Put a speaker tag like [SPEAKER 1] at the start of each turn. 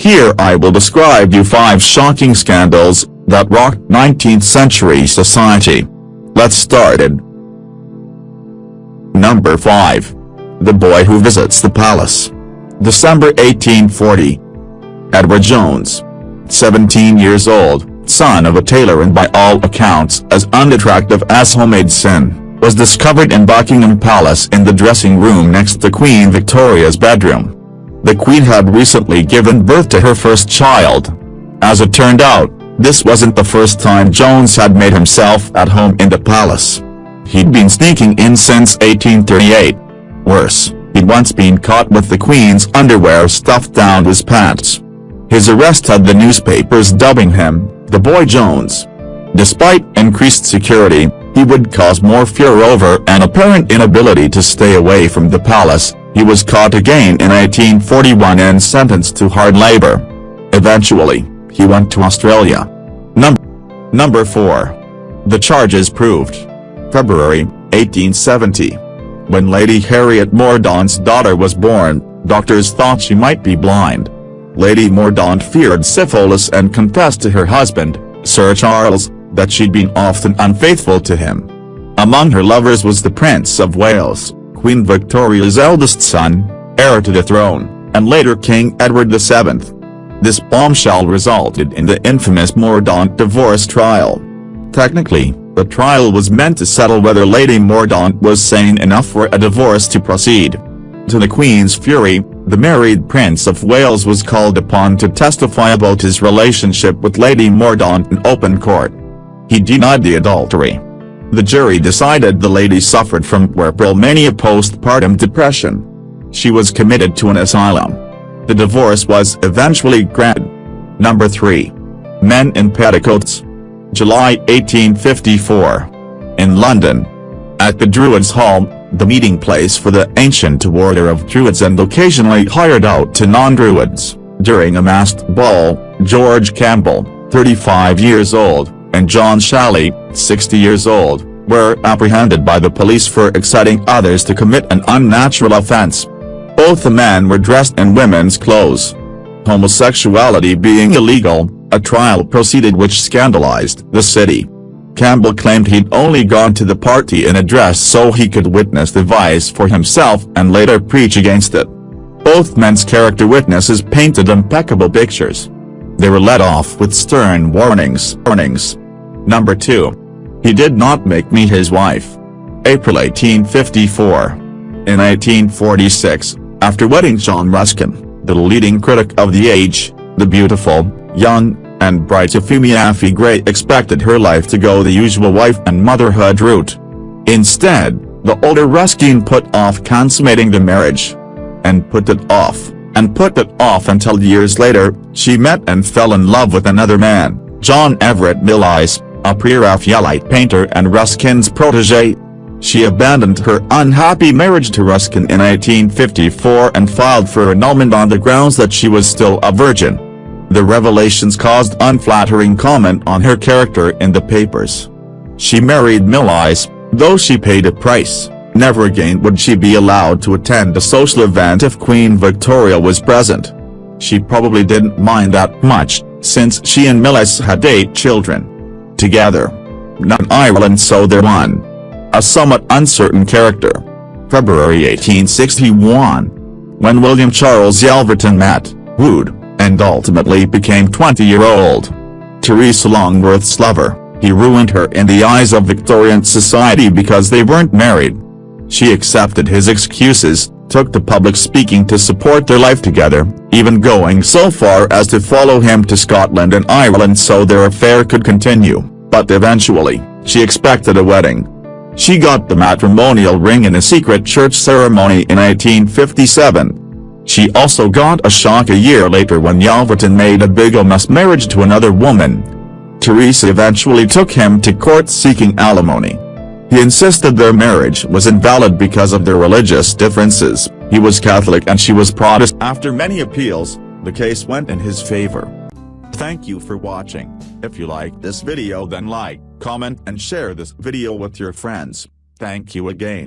[SPEAKER 1] Here I will describe you 5 shocking scandals that rocked 19th century society. Let's start it. Number 5. The Boy Who Visits the Palace. December 1840. Edward Jones, 17 years old, son of a tailor and by all accounts as unattractive as homemade sin, was discovered in Buckingham Palace in the dressing room next to Queen Victoria's bedroom. The Queen had recently given birth to her first child. As it turned out, this wasn't the first time Jones had made himself at home in the palace. He'd been sneaking in since 1838. Worse, he'd once been caught with the Queen's underwear stuffed down his pants. His arrest had the newspapers dubbing him, the Boy Jones. Despite increased security, he would cause more furor over an apparent inability to stay away from the palace. He was caught again in 1841 and sentenced to hard labor. Eventually, he went to Australia. Number 4. The charges proved. February, 1870. When Lady Harriet Mordaunt's daughter was born, doctors thought she might be blind. Lady Mordaunt feared syphilis and confessed to her husband, Sir Charles, that she'd been often unfaithful to him. Among her lovers was the Prince of Wales, Queen Victoria's eldest son, heir to the throne, and later King Edward VII. This bombshell resulted in the infamous Mordaunt divorce trial. Technically, the trial was meant to settle whether Lady Mordaunt was sane enough for a divorce to proceed. To the Queen's fury, the married Prince of Wales was called upon to testify about his relationship with Lady Mordaunt in open court. He denied the adultery. The jury decided the lady suffered from puerperal postpartum depression. She was committed to an asylum. The divorce was eventually granted. Number 3. Men in Petticoats. July 1854. In London. At the Druids' Hall, the meeting place for the ancient order of Druids and occasionally hired out to non-Druids, during a masked ball, George Campbell, 35 years old, and John Shalley, 60 years old, were apprehended by the police for exciting others to commit an unnatural offense. Both the men were dressed in women's clothes. Homosexuality being illegal, a trial proceeded which scandalized the city. Campbell claimed he'd only gone to the party in a dress so he could witness the vice for himself and later preach against it. Both men's character witnesses painted impeccable pictures. They were let off with stern warnings. Number 2. He did not make me his wife. April 1854. In 1846, after wedding John Ruskin, the leading critic of the age, the beautiful, young, and bright Euphemia Gray expected her life to go the usual wife and motherhood route. Instead, the older Ruskin put off consummating the marriage. And put it off until years later, she met and fell in love with another man, John Everett Millais, a pre-Raphaelite painter and Ruskin's protege. She abandoned her unhappy marriage to Ruskin in 1854 and filed for annulment on the grounds that she was still a virgin. The revelations caused unflattering comment on her character in the papers. She married Millais, though she paid a price. Never again would she be allowed to attend a social event if Queen Victoria was present. She probably didn't mind that much, since she and Millais had 8 children together. Not Ireland so they're one. A somewhat uncertain character. February 1861. When William Charles Yelverton met, wooed, and ultimately became 20-year-old Teresa Longworth's lover, he ruined her in the eyes of Victorian society because they weren't married. She accepted his excuses, took to public speaking to support their life together, even going so far as to follow him to Scotland and Ireland so their affair could continue, but eventually, she expected a wedding. She got the matrimonial ring in a secret church ceremony in 1857. She also got a shock a year later when Yelverton made a bigamous marriage to another woman. Teresa eventually took him to court seeking alimony. He insisted their marriage was invalid because of their religious differences. He was Catholic and she was Protestant. After many appeals, the case went in his favor. Thank you for watching. If you like this video then like, comment and share this video with your friends. Thank you again.